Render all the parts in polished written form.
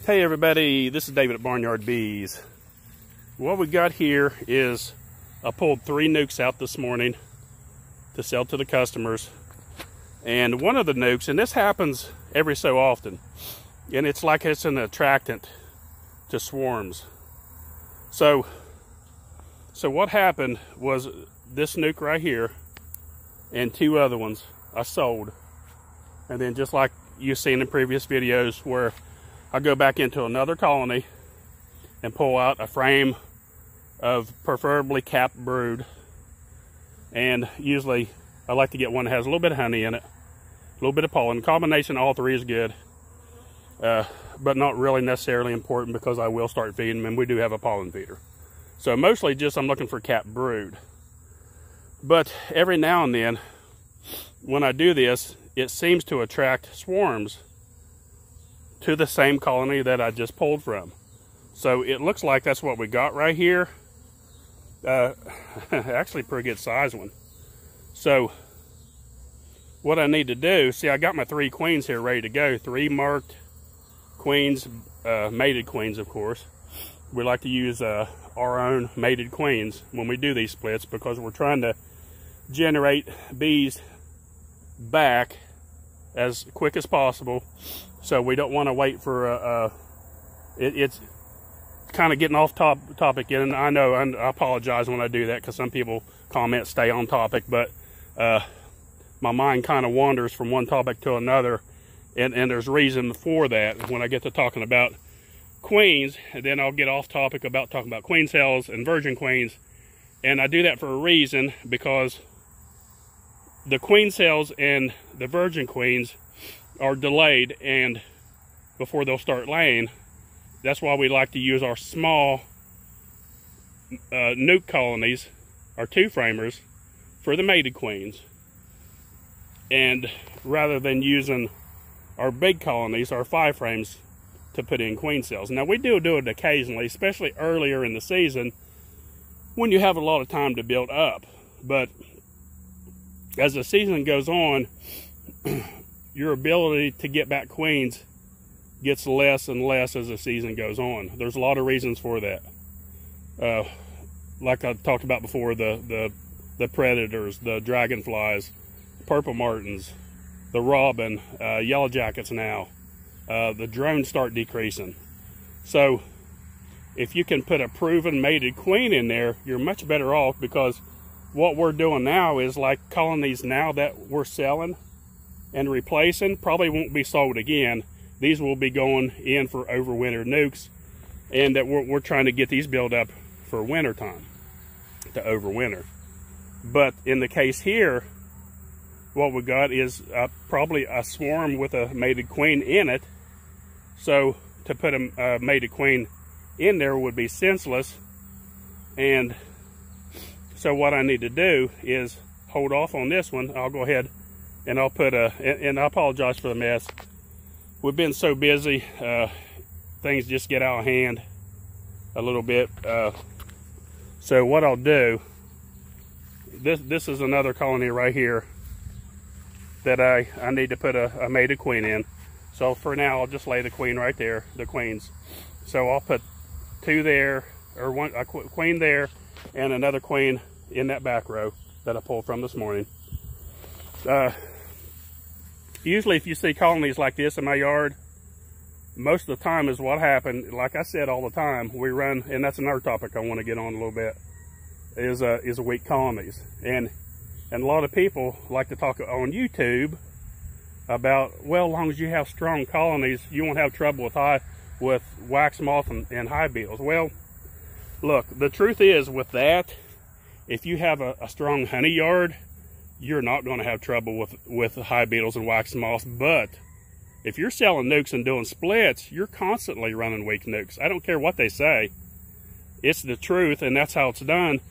Hey everybody, this is David at Barnyard Bees. What we got here is I pulled 3 nucs out this morning to sell to the customers. And one of the nucs, and this happens every so often, and it's like it's an attractant to swarms. So what happened was this nuc right here and 2 other ones I sold. And then just like you've seen in previous videos where I go back into another colony and pull out a frame of preferably capped brood. And usually I like to get one that has a little bit of honey in it, a little bit of pollen. The combination of all 3 is good, but not really necessarily important because I will start feeding them, and we do have a pollen feeder. So mostly just I'm looking for capped brood. But every now and then when I do this, it seems to attract swarms to the same colony that I just pulled from. So it looks like that's what we got right here. Actually pretty good size one. So what I need to do, see, I got my 3 queens here ready to go. 3 marked queens, mated queens of course. We like to use our own mated queens when we do these splits because we're trying to generate bees back as quick as possible. So we don't want to wait for it's kind of getting off topic, and I know I apologize when I do that because some people comment stay on topic, but my mind kind of wanders from one topic to another, and there's reason for that. When I get to talking about queens, and then I'll get off topic about talking about queen cells and virgin queens, and I do that for a reason, because the queen cells and the virgin queens are delayed and before they'll start laying. That's why we like to use our small nuc colonies, our 2-framers, for the mated queens, and rather than using our big colonies, our 5-frames, to put in queen cells. Now we do it occasionally, especially earlier in the season when you have a lot of time to build up. But as the season goes on, your ability to get back queens gets less and less as the season goes on. There's a lot of reasons for that. Like I talked about before, the predators, the dragonflies, purple martins, the robin, yellow jackets now. The drones start decreasing. So if you can put a proven mated queen in there, you're much better off, because what we're doing now is like colonies now that we're selling and replacing probably won't be sold again. These will be going in for overwinter nucs, and that we're trying to get these built up for winter time to overwinter. But in the case here, what we got is probably a swarm with a mated queen in it. So to put a mated queen in there would be senseless. And so what I need to do is hold off on this one. I'll go ahead and I'll put and I apologize for the mess. We've been so busy, things just get out of hand a little bit. So what I'll do, this is another colony right here that I need to put a mated queen in. So for now, I'll just lay the queen right there, the queens. So I'll put 2 there, or a queen there, and another queen in that back row that I pulled from this morning. Usually if you see colonies like this in my yard, most of the time is what happened, like I said all the time, we run, and that's another topic I want to get on a little bit, is weak colonies. And a lot of people like to talk on YouTube about, well, as long as you have strong colonies, you won't have trouble with wax moth and hive beetles. Well, look, the truth is with that, if you have a strong honey yard, you're not going to have trouble with hive beetles and wax moths. But if you're selling nucs and doing splits, you're constantly running weak nucs. I don't care what they say. It's the truth, and that's how it's done.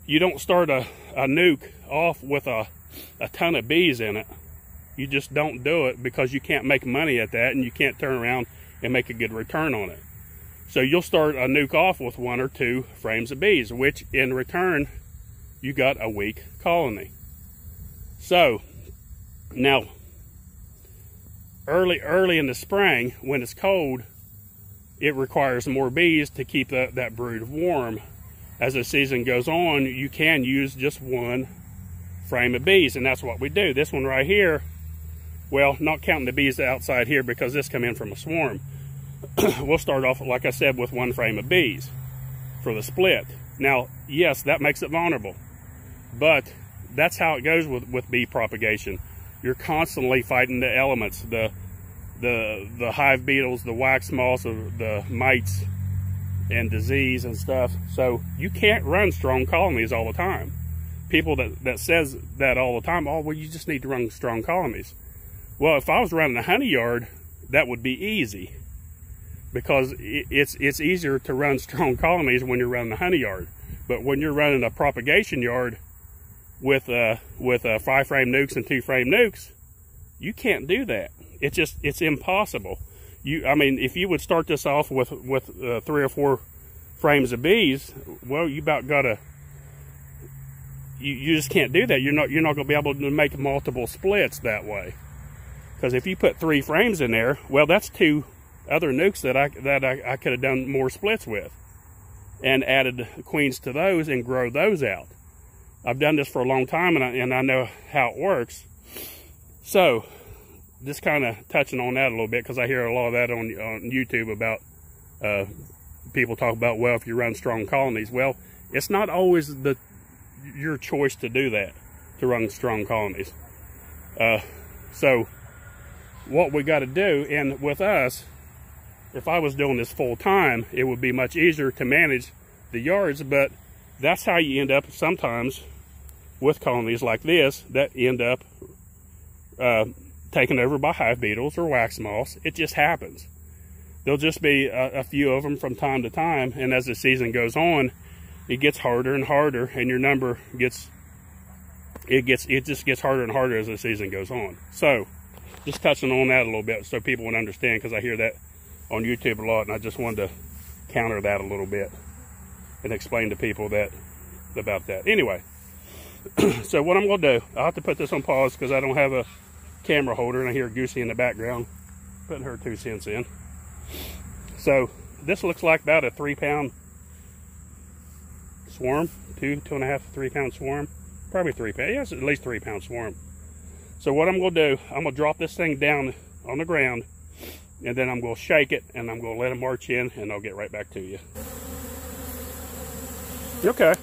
You don't start a nuc off with a ton of bees in it. You just don't do it, because you can't make money at that, and you can't turn around and make a good return on it. So you'll start a nuc off with 1 or 2 frames of bees, which in return, you got a weak colony. So now early in the spring, when it's cold, it requires more bees to keep that brood warm. As the season goes on, you can use just one frame of bees, and that's what we do. This one right here, well, not counting the bees outside here because this come in from a swarm, we'll start off, like I said, with one frame of bees for the split. Now, yes, that makes it vulnerable, but that's how it goes with bee propagation. You're constantly fighting the elements, the hive beetles, the wax moths, the mites, and disease and stuff. So you can't run strong colonies all the time. People that says that all the time, oh, well, you just need to run strong colonies. Well, if I was running a honey yard, that would be easy, because it's easier to run strong colonies when you're running a honey yard. But when you're running a propagation yard with 5-frame nukes and 2-frame nukes, you can't do that. It's impossible. I mean, if you would start this off with 3 or 4 frames of bees, well, you about gotta. You just can't do that. You're not going to be able to make multiple splits that way. Because if you put 3 frames in there, well, that's 2 other nukes that I could have done more splits with, and added queens to those and grow those out. I've done this for a long time, and I know how it works. So, just kind of touching on that a little bit, because I hear a lot of that on YouTube about people talk about, well, if you run strong colonies. Well, it's not always your choice to do that, to run strong colonies. So what we got to do, and with us, if I was doing this full time, it would be much easier to manage the yards, but that's how you end up sometimes with colonies like this that end up taken over by hive beetles or wax moths. It just happens. There'll just be a few of them from time to time, and as the season goes on, it gets harder and harder, and your number just gets harder and harder as the season goes on. So, just touching on that a little bit so people would understand, because I hear that on YouTube a lot, and I just wanted to counter that a little bit and explain to people about that. Anyway, so what I'm going to do, I'll have to put this on pause because I don't have a camera holder, and I hear Goosey in the background putting her 2 cents in. So this looks like about a 3-pound swarm, 2.5, 3-pound swarm, probably 3 pounds. Yes, at least 3-pound swarm. So what I'm going to do, I'm going to drop this thing down on the ground, and then I'm going to shake it, and I'm going to let it march in, and I'll get right back to you. Okay,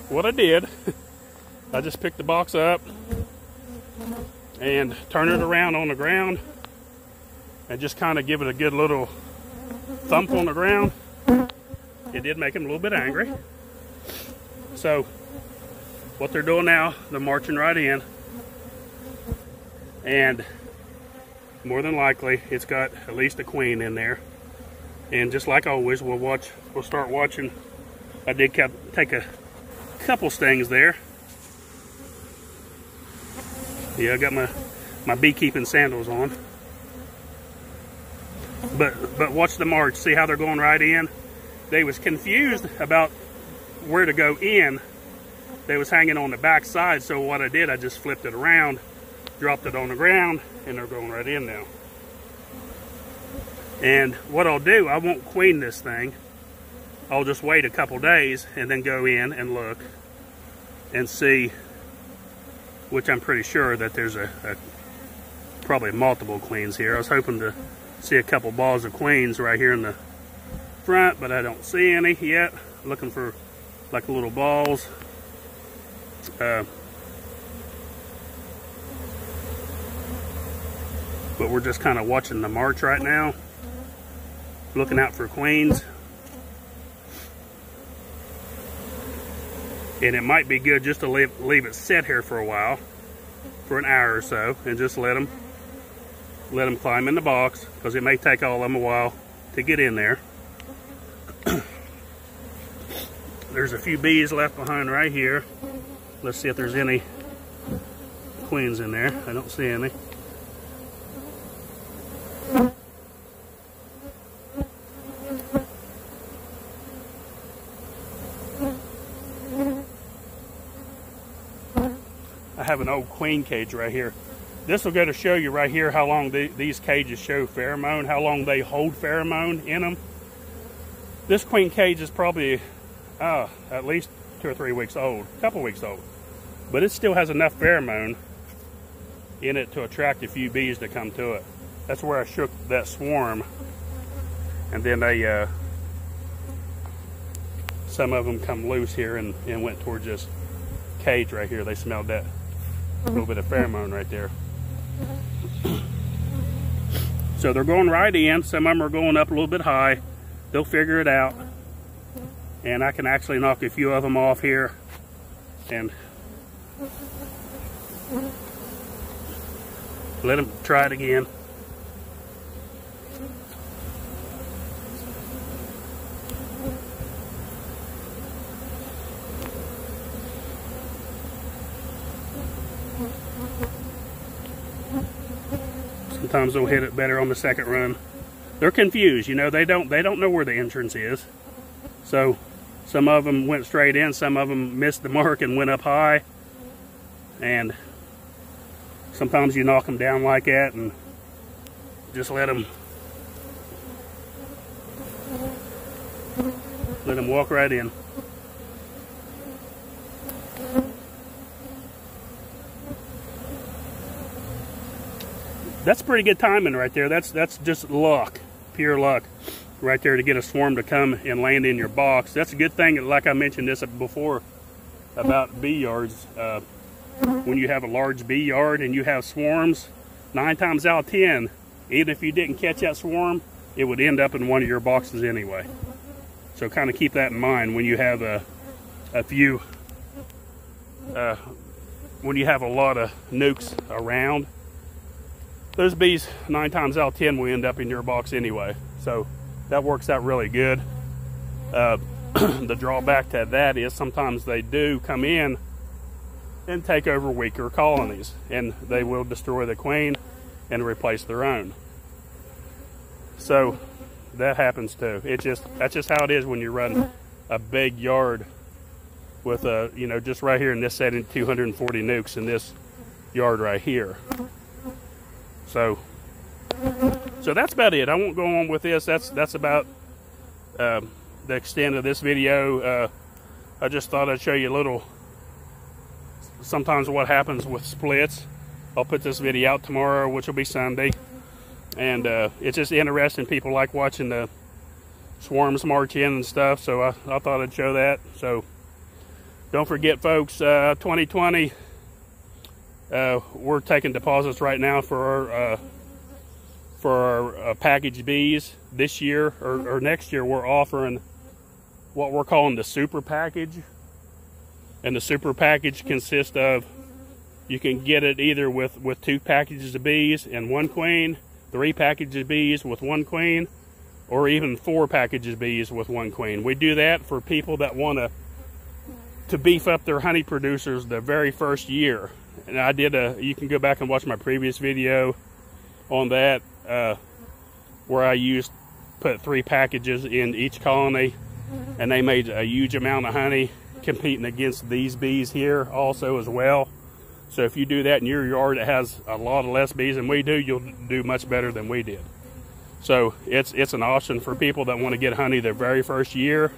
what I did, I just picked the box up and turn it around on the ground and just kind of give it a good little thump on the ground. It did make him a little bit angry. So what they're doing now, they're marching right in, and more than likely it's got at least a queen in there. And just like always, we'll start watching. I did take a couple stings there. Yeah, I got my beekeeping sandals on. But watch the march. See how they're going right in? They was confused about where to go in. They was hanging on the back side, so what I did, I just flipped it around, dropped it on the ground, and they're going right in now. And what I'll do, I won't queen this thing. I'll just wait a couple days and then go in and look and see, which I'm pretty sure that there's probably multiple queens here. I was hoping to see a couple balls of queens right here in the front, but I don't see any yet. Looking for like little balls. But we're just kind of watching the march right now, looking out for queens. And it might be good just to leave it sit here for a while, for an hour or so, and just let them climb in the box, because it may take all of them a while to get in there. There's a few bees left behind right here. Let's see if there's any queens in there. I don't see any. I have an old queen cage right here this will go to show you right here how long these cages show pheromone, how long they hold pheromone in them. This queen cage is probably at least 2 or 3 weeks old, a couple weeks old. But it still has enough pheromone in it to attract a few bees to come to it. That's where I shook that swarm. And then they, some of them come loose here and went towards this cage right here. They smelled that little bit of pheromone right there. So they're going right in. Some of them are going up a little bit high. They'll figure it out. And I can actually knock a few of them off here and let them try it again. Sometimes they'll hit it better on the second run. They're confused, you know, they don't know where the entrance is. So some of them went straight in, some of them missed the mark and went up high. And sometimes you knock them down like that and just let them walk right in. That's pretty good timing right there. That's just luck, pure luck right there to get a swarm to come and land in your box. That's a good thing, like I mentioned this before about bee yards. When you have a large bee yard and you have swarms, 9 times out of 10, even if you didn't catch that swarm, it would end up in one of your boxes anyway. So kind of keep that in mind when you have a few, when you have a lot of nucs around. Those bees, 9 times out of 10, will end up in your box anyway. So that works out really good. The drawback to that is sometimes they do come in and take over weaker colonies, and they will destroy the queen and replace their own. So that happens too. That's just how it is when you run a big yard with a, you know, just right here in this setting, 240 nucs in this yard right here. So that's about it. I won't go on with this. That's about the extent of this video. I just thought I'd show you a little, sometimes what happens with splits. I'll put this video out tomorrow, which will be Sunday. And it's just interesting. People like watching the swarms march in and stuff. So I thought I'd show that. So don't forget, folks, 2020, we're taking deposits right now for our packaged bees. This year or next year, we're offering what we're calling the super package. And the super package consists of, you can get it either with 2 packages of bees and 1 queen, 3 packages of bees with 1 queen, or even 4 packages of bees with 1 queen. We do that for people that want to beef up their honey producers the very first year. And I did you can go back and watch my previous video on that, where I put 3 packages in each colony, and they made a huge amount of honey, competing against these bees here also as well. So if you do that in your yard that has a lot of less bees than we do, you'll do much better than we did. So it's an option for people that want to get honey their very first year.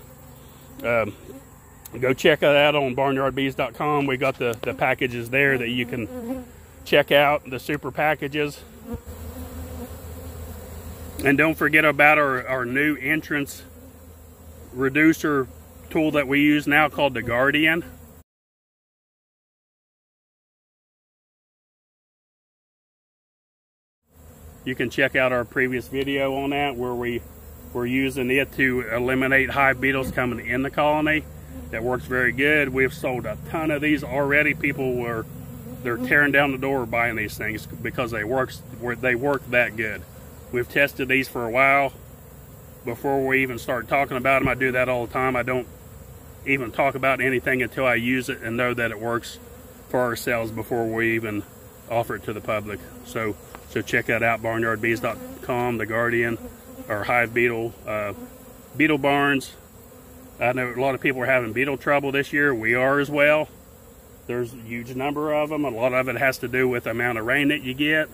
Go check it out on barnyardbees.com. We got the packages there that you can check out, the super packages. And don't forget about our new entrance reducer tool that we use now called the Guardian. You can check out our previous video on that, where we're using it to eliminate hive beetles coming in the colony. That works very good. We've sold a ton of these already. They're tearing down the door buying these things because they work that good. We've tested these for a while before we even start talking about them. I do that all the time. I don't even talk about anything until I use it and know that it works for ourselves before we even offer it to the public. So check that out, barnyardbees.com, the Guardian, our hive beetle, beetle barns. I know a lot of people are having beetle trouble this year. We are as well. There's a huge number of them. A lot of it has to do with the amount of rain that you get.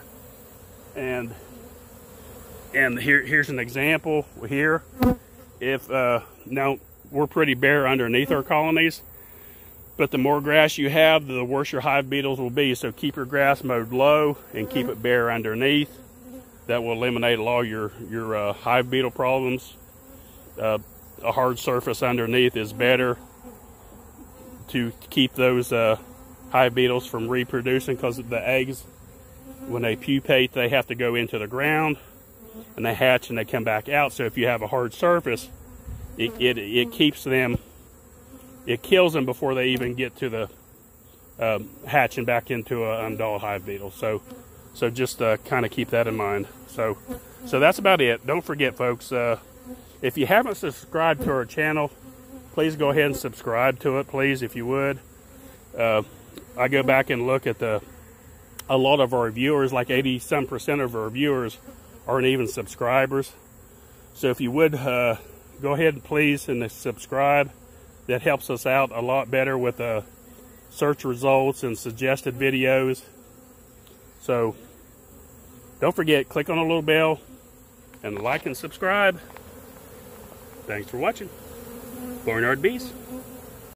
And here's an example here. If now we're pretty bare underneath our colonies, but the more grass you have, the worse your hive beetles will be. So keep your grass mowed low and keep it bare underneath. That will eliminate a lot of your hive beetle problems. A hard surface underneath is better to keep those hive beetles from reproducing, because the eggs, when they pupate, they have to go into the ground and they hatch and they come back out. So if you have a hard surface, it keeps them, it kills them before they even get to the hatching back into an adult hive beetle. So just kind of keep that in mind. So that's about it. Don't forget, folks, if you haven't subscribed to our channel, please go ahead and subscribe to it, please, if you would. I go back and look at a lot of our viewers, like 80-some% of our viewers aren't even subscribers. So if you would go ahead and please and subscribe. That helps us out a lot better with search results and suggested videos. So don't forget, click on the little bell and like and subscribe. Thanks for watching. Barnyard Bees.